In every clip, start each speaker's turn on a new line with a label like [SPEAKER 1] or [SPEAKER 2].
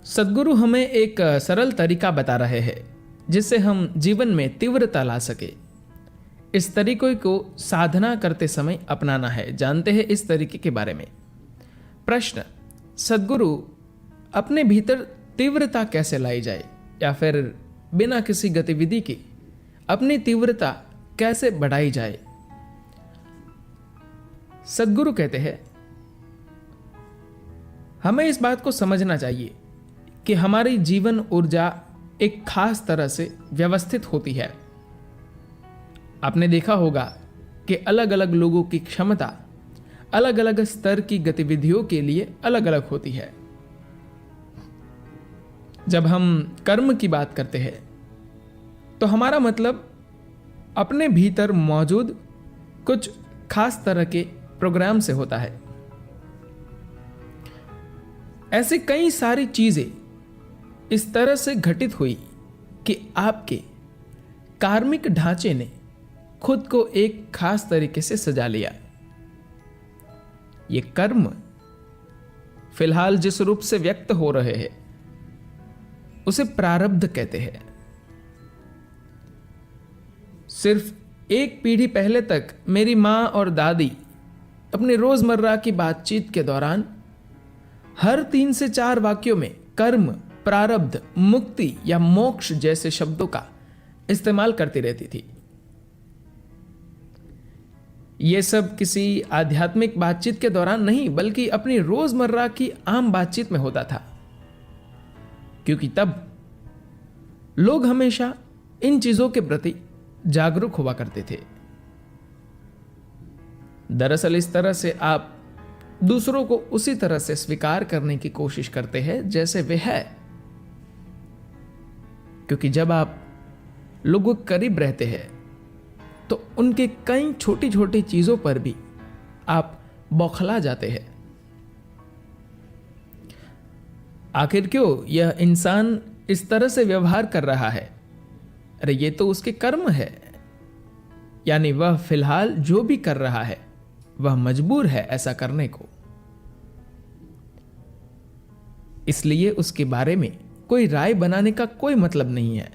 [SPEAKER 1] सद्गुरु हमें एक सरल तरीका बता रहे हैं जिससे हम जीवन में तीव्रता ला सके। इस तरीके को साधना करते समय अपनाना है। जानते हैं इस तरीके के बारे में। प्रश्न: सद्गुरु अपने भीतर तीव्रता कैसे लाई जाए, या फिर बिना किसी गतिविधि के अपनी तीव्रता कैसे बढ़ाई जाए? सद्गुरु कहते हैं हमें इस बात को समझना चाहिए कि हमारी जीवन ऊर्जा एक खास तरह से व्यवस्थित होती है। आपने देखा होगा कि अलग अलग लोगों की क्षमता अलग अलग स्तर की गतिविधियों के लिए अलग अलग होती है। जब हम कर्म की बात करते हैं तो हमारा मतलब अपने भीतर मौजूद कुछ खास तरह के प्रोग्राम से होता है। ऐसी कई सारी चीजें इस तरह से घटित हुई कि आपके कार्मिक ढांचे ने खुद को एक खास तरीके से सजा लिया। ये कर्म फिलहाल जिस रूप से व्यक्त हो रहे हैं उसे प्रारब्ध कहते हैं। सिर्फ एक पीढ़ी पहले तक मेरी मां और दादी अपनी रोजमर्रा की बातचीत के दौरान हर 3 से 4 वाक्यों में कर्म, प्रारब्ध, मुक्ति या मोक्ष जैसे शब्दों का इस्तेमाल करती रहती थी। यह सब किसी आध्यात्मिक बातचीत के दौरान नहीं, बल्कि अपनी रोजमर्रा की आम बातचीत में होता था, क्योंकि तब लोग हमेशा इन चीजों के प्रति जागरूक हुआ करते थे। दरअसल इस तरह से आप दूसरों को उसी तरह से स्वीकार करने की कोशिश करते हैं जैसे वे है, क्योंकि जब आप लोगों के करीब रहते हैं तो उनके कई छोटी छोटी चीजों पर भी आप बौखला जाते हैं। आखिर क्यों यह इंसान इस तरह से व्यवहार कर रहा है? अरे ये तो उसके कर्म है, यानी वह फिलहाल जो भी कर रहा है वह मजबूर है ऐसा करने को, इसलिए उसके बारे में कोई राय बनाने का कोई मतलब नहीं है।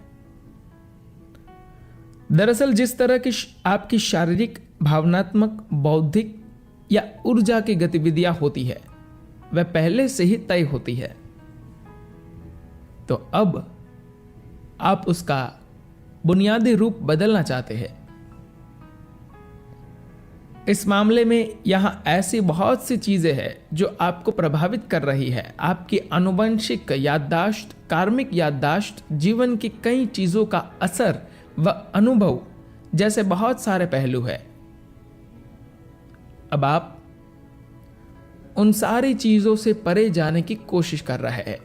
[SPEAKER 1] दरअसल जिस तरह की आपकी शारीरिक, भावनात्मक, बौद्धिक या ऊर्जा की गतिविधियां होती है वह पहले से ही तय होती है। तो अब आप उसका बुनियादी रूप बदलना चाहते हैं। इस मामले में यहां ऐसी बहुत सी चीजें हैं जो आपको प्रभावित कर रही है। आपकी आनुवंशिक याददाश्त, कार्मिक याददाश्त, जीवन की कई चीजों का असर व अनुभव जैसे बहुत सारे पहलू हैं। अब आप उन सारी चीजों से परे जाने की कोशिश कर रहे हैं।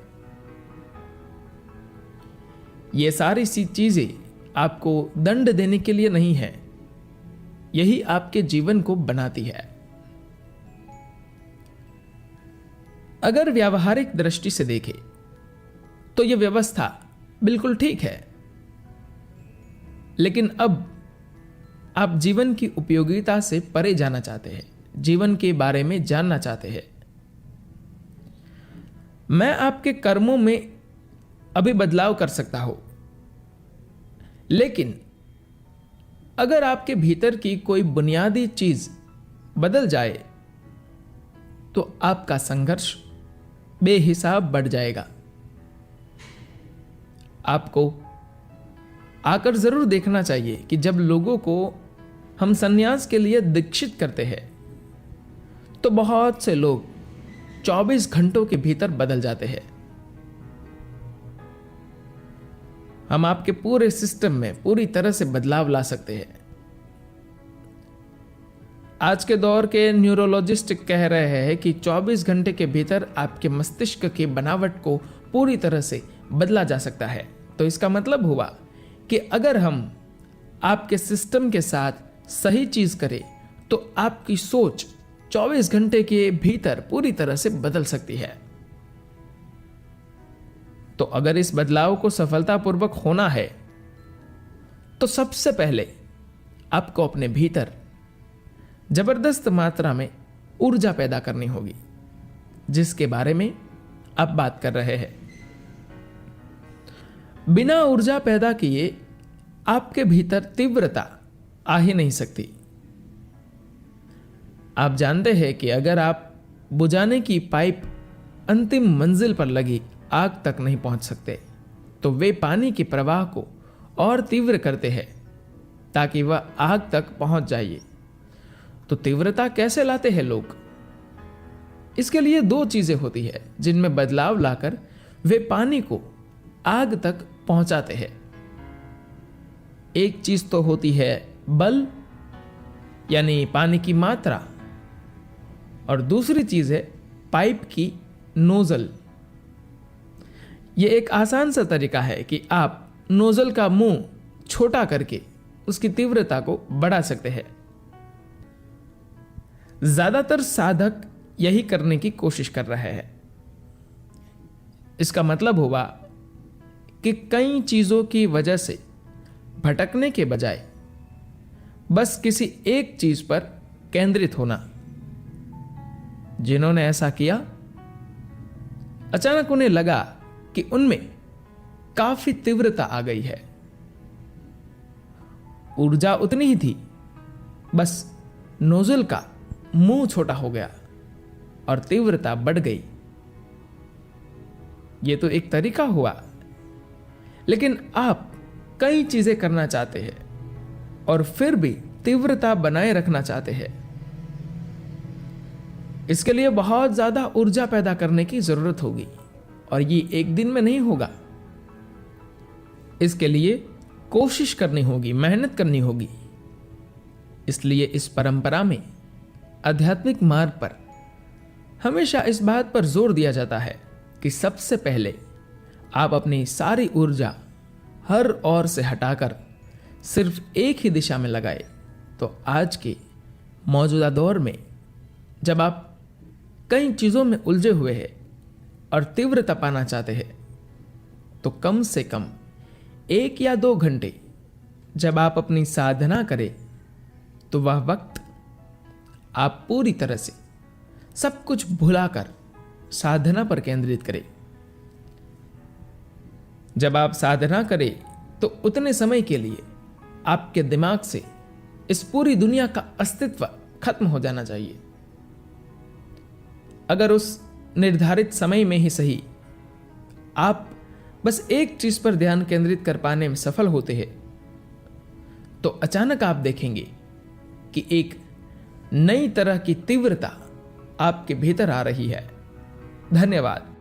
[SPEAKER 1] ये सारी सी चीजें आपको दंड देने के लिए नहीं है, यही आपके जीवन को बनाती है। अगर व्यावहारिक दृष्टि से देखें तो यह व्यवस्था बिल्कुल ठीक है, लेकिन अब आप जीवन की उपयोगिता से परे जाना चाहते हैं, जीवन के बारे में जानना चाहते हैं। मैं आपके कर्मों में अभी बदलाव कर सकता हूं, लेकिन अगर आपके भीतर की कोई बुनियादी चीज बदल जाए तो आपका संघर्ष बेहिसाब बढ़ जाएगा। आपको आकर जरूर देखना चाहिए कि जब लोगों को हम संन्यास के लिए दीक्षित करते हैं तो बहुत से लोग 24 घंटों के भीतर बदल जाते हैं। हम आपके पूरे सिस्टम में पूरी तरह से बदलाव ला सकते हैं। आज के दौर के न्यूरोलॉजिस्ट कह रहे हैं कि 24 घंटे के भीतर आपके मस्तिष्क की बनावट को पूरी तरह से बदला जा सकता है। तो इसका मतलब हुआ कि अगर हम आपके सिस्टम के साथ सही चीज करें तो आपकी सोच 24 घंटे के भीतर पूरी तरह से बदल सकती है। तो अगर इस बदलाव को सफलतापूर्वक होना है तो सबसे पहले आपको अपने भीतर जबरदस्त मात्रा में ऊर्जा पैदा करनी होगी, जिसके बारे में आप बात कर रहे हैं। बिना ऊर्जा पैदा किए आपके भीतर तीव्रता आ ही नहीं सकती। आप जानते हैं कि अगर आप बुझाने की पाइप अंतिम मंजिल पर लगी आग तक नहीं पहुंच सकते, तो वे पानी के प्रवाह को और तीव्र करते हैं ताकि वह आग तक पहुंच जाए। तो तीव्रता कैसे लाते हैं लोग? इसके लिए दो चीजें होती है जिनमें बदलाव लाकर वे पानी को आग तक पहुंचाते हैं। एक चीज तो होती है बल, यानी पानी की मात्रा, और दूसरी चीज है पाइप की नोजल। यह एक आसान सा तरीका है कि आप नोजल का मुंह छोटा करके उसकी तीव्रता को बढ़ा सकते हैं। ज्यादातर साधक यही करने की कोशिश कर रहे हैं। इसका मतलब हुआ कि कई चीजों की वजह से भटकने के बजाय बस किसी एक चीज पर केंद्रित होना। जिन्होंने ऐसा किया, अचानक उन्हें लगा कि उनमें काफी तीव्रता आ गई है। ऊर्जा उतनी ही थी, बस नोजल का मुंह छोटा हो गया और तीव्रता बढ़ गई। यह तो एक तरीका हुआ, लेकिन आप कई चीजें करना चाहते हैं और फिर भी तीव्रता बनाए रखना चाहते हैं। इसके लिए बहुत ज्यादा ऊर्जा पैदा करने की जरूरत होगी और ये एक दिन में नहीं होगा। इसके लिए कोशिश करनी होगी, मेहनत करनी होगी। इसलिए इस परंपरा में आध्यात्मिक मार्ग पर हमेशा इस बात पर जोर दिया जाता है कि सबसे पहले आप अपनी सारी ऊर्जा हर ओर से हटाकर सिर्फ एक ही दिशा में लगाए। तो आज के मौजूदा दौर में जब आप कई चीजों में उलझे हुए हैं और तीव्रता पाना चाहते हैं, तो कम से कम 1 या 2 घंटे जब आप अपनी साधना करें, तो वह वक्त आप पूरी तरह से सब कुछ भुलाकर साधना पर केंद्रित करें। जब आप साधना करें तो उतने समय के लिए आपके दिमाग से इस पूरी दुनिया का अस्तित्व खत्म हो जाना चाहिए। अगर उस निर्धारित समय में ही सही आप बस एक चीज पर ध्यान केंद्रित कर पाने में सफल होते हैं, तो अचानक आप देखेंगे कि एक नई तरह की तीव्रता आपके भीतर आ रही है। धन्यवाद।